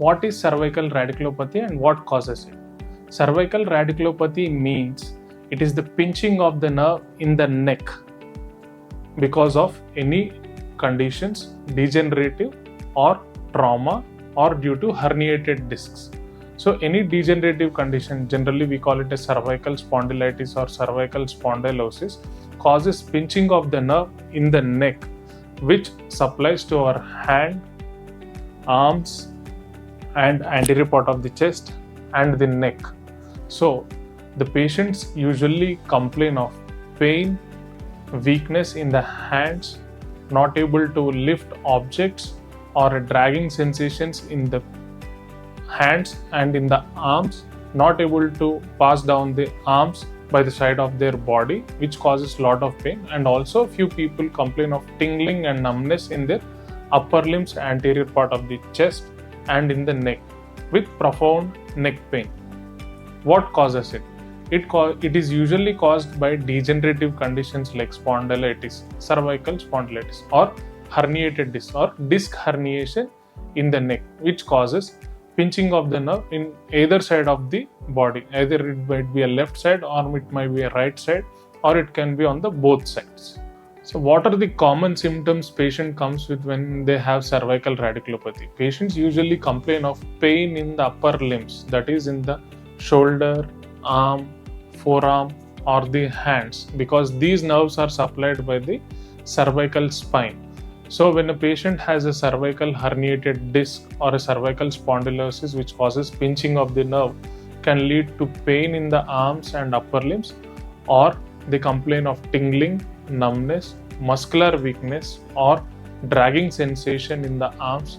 What is cervical radiculopathy and what causes it? Cervical radiculopathy means it is the pinching of the nerve in the neck because of any conditions, degenerative or trauma, or due to herniated discs. So any degenerative condition, generally we call it a cervical spondylitis or cervical spondylosis, causes pinching of the nerve in the neck, which supplies to our hand, arms, and anterior part of the chest and the neck. So the patients usually complain of pain, weakness in the hands, not able to lift objects, or dragging sensations in the hands and in the arms, not able to pass down the arms by the side of their body, which causes a lot of pain. And also few people complain of tingling and numbness in their upper limbs, anterior part of the chest and in the neck, with profound neck pain. What causes it? It is usually caused by degenerative conditions like spondylitis, cervical spondylitis, or herniated disc or disc herniation in the neck, which causes pinching of the nerve in either side of the body. Either it might be a left side or it might be a right side, or it can be on the both sides. So what are the common symptoms patient comes with when they have cervical radiculopathy? Patients usually complain of pain in the upper limbs, that is in the shoulder, arm, forearm, or the hands, because these nerves are supplied by the cervical spine. So when a patient has a cervical herniated disc or a cervical spondylosis which causes pinching of the nerve, can lead to pain in the arms and upper limbs, or they complain of tingling, numbness, muscular weakness, or dragging sensation in the arms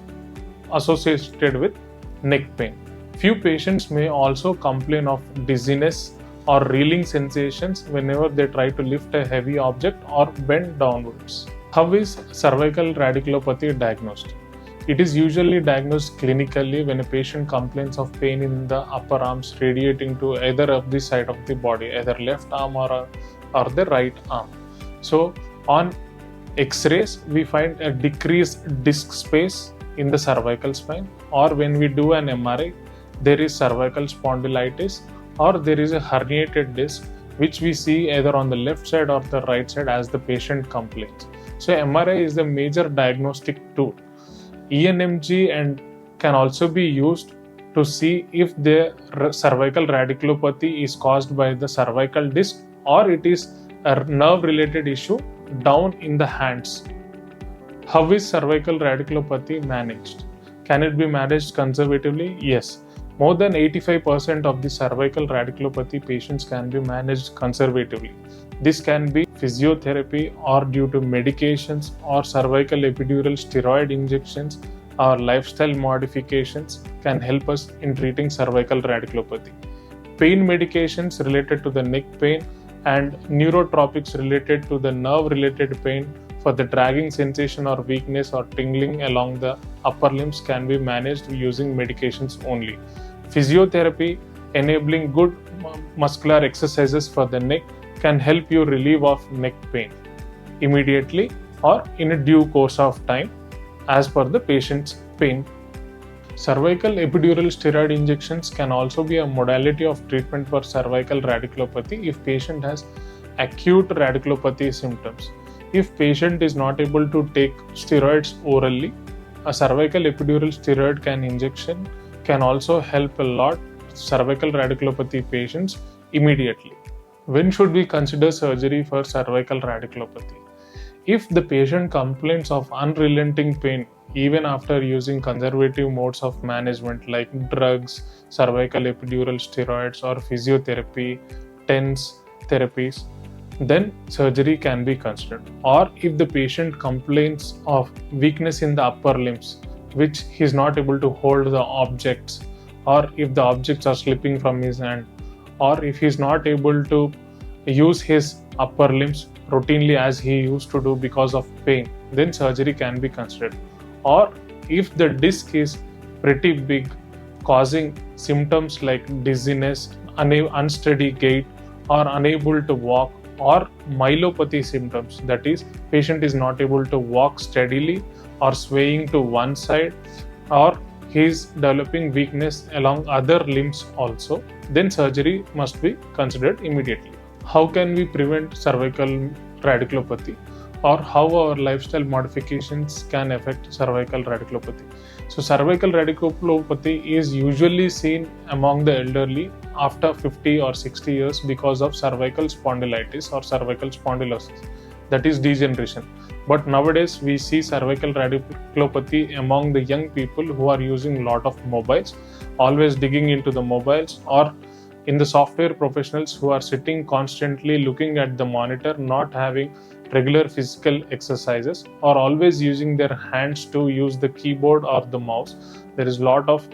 associated with neck pain. Few patients may also complain of dizziness or reeling sensations whenever they try to lift a heavy object or bend downwards. How is cervical radiculopathy diagnosed? It is usually diagnosed clinically when a patient complains of pain in the upper arms radiating to either of the side of the body, either left arm or the right arm. So on X-rays, we find a decreased disc space in the cervical spine, or when we do an MRI, there is cervical spondylitis or there is a herniated disc, which we see either on the left side or the right side as the patient complains. So MRI is the major diagnostic tool. ENMG and can also be used to see if the cervical radiculopathy is caused by the cervical disc or it is a nerve related issue down in the hands. How is cervical radiculopathy managed? Can it be managed conservatively? Yes. More than 85% of the cervical radiculopathy patients can be managed conservatively. This can be physiotherapy or due to medications or cervical epidural steroid injections or lifestyle modifications can help us in treating cervical radiculopathy. Pain medications related to the neck pain and neurotropics related to the nerve related pain for the dragging sensation or weakness or tingling along the upper limbs can be managed using medications only. Physiotherapy enabling good muscular exercises for the neck can help you relieve of neck pain immediately or in a due course of time as per the patient's pain. Cervical epidural steroid injections can also be a modality of treatment for cervical radiculopathy if patient has acute radiculopathy symptoms. If patient is not able to take steroids orally, a cervical epidural steroid injection can also help a lot cervical radiculopathy patients immediately. When should we consider surgery for cervical radiculopathy? If the patient complains of unrelenting pain even after using conservative modes of management like drugs, cervical epidural steroids, or physiotherapy, TENS therapies, then surgery can be considered. Or if the patient complains of weakness in the upper limbs, which he is not able to hold the objects, or if the objects are slipping from his hand, or if he is not able to use his upper limbs routinely as he used to do because of pain, then surgery can be considered. Or if the disc is pretty big, causing symptoms like dizziness, unsteady gait, or unable to walk, or myelopathy symptoms, that is, patient is not able to walk steadily or swaying to one side, or he is developing weakness along other limbs also, then surgery must be considered immediately. How can we prevent cervical radiculopathy, or how our lifestyle modifications can affect cervical radiculopathy? So cervical radiculopathy is usually seen among the elderly after 50 or 60 years because of cervical spondylitis or cervical spondylosis, that is degeneration. But nowadays we see cervical radiculopathy among the young people who are using a lot of mobiles, always digging into the mobiles, or in the software professionals who are sitting constantly looking at the monitor, not having regular physical exercises, or always using their hands to use the keyboard or the mouse. There is a lot of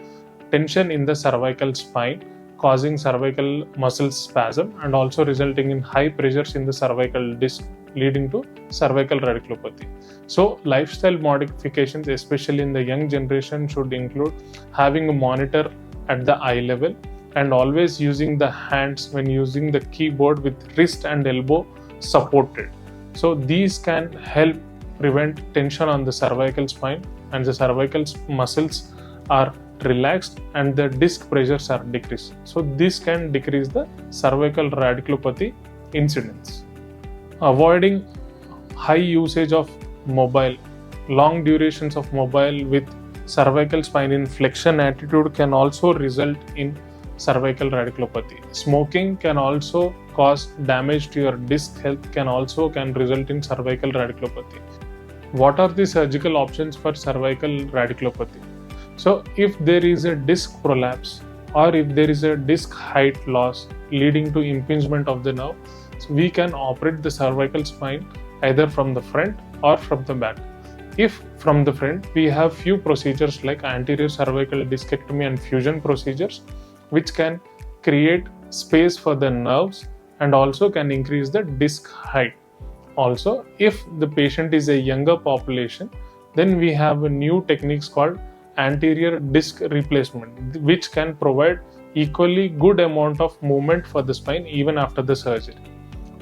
tension in the cervical spine, causing cervical muscle spasm and also resulting in high pressures in the cervical disc, leading to cervical radiculopathy. So lifestyle modifications, especially in the young generation, should include having a monitor at the eye level and always using the hands when using the keyboard with wrist and elbow supported. So these can help prevent tension on the cervical spine, and the cervical muscles are relaxed and the disc pressures are decreased. So this can decrease the cervical radiculopathy incidence. Avoiding high usage of mobile, long durations of mobile with cervical spine in flexion attitude can also result in cervical radiculopathy. Smoking can also cause damage to your disc health, can result in cervical radiculopathy. What are the surgical options for cervical radiculopathy? So if there is a disc prolapse or if there is a disc height loss leading to impingement of the nerve, so we can operate the cervical spine either from the front or from the back. If from the front, we have few procedures like anterior cervical discectomy and fusion procedures, which can create space for the nerves and also can increase the disc height. Also, if the patient is a younger population, then we have a new techniques called anterior disc replacement, which can provide equally good amount of movement for the spine even after the surgery.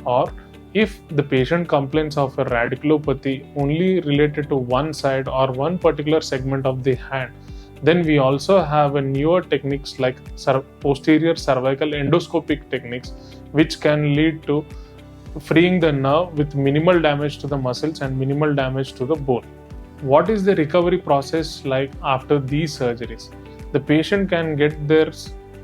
Or if the patient complains of a radiculopathy only related to one side or one particular segment of the hand, then we also have a newer techniques like posterior cervical endoscopic techniques, which can lead to freeing the nerve with minimal damage to the muscles and minimal damage to the bone. What is the recovery process like after these surgeries? The patient can get their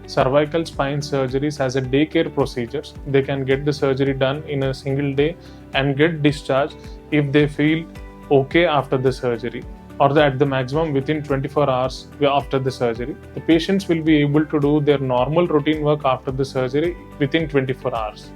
cervical spine surgeries as a daycare procedures. They can get the surgery done in a single day and get discharged if they feel okay after the surgery, or at the maximum within 24 hours after the surgery. The patients will be able to do their normal routine work after the surgery within 24 hours.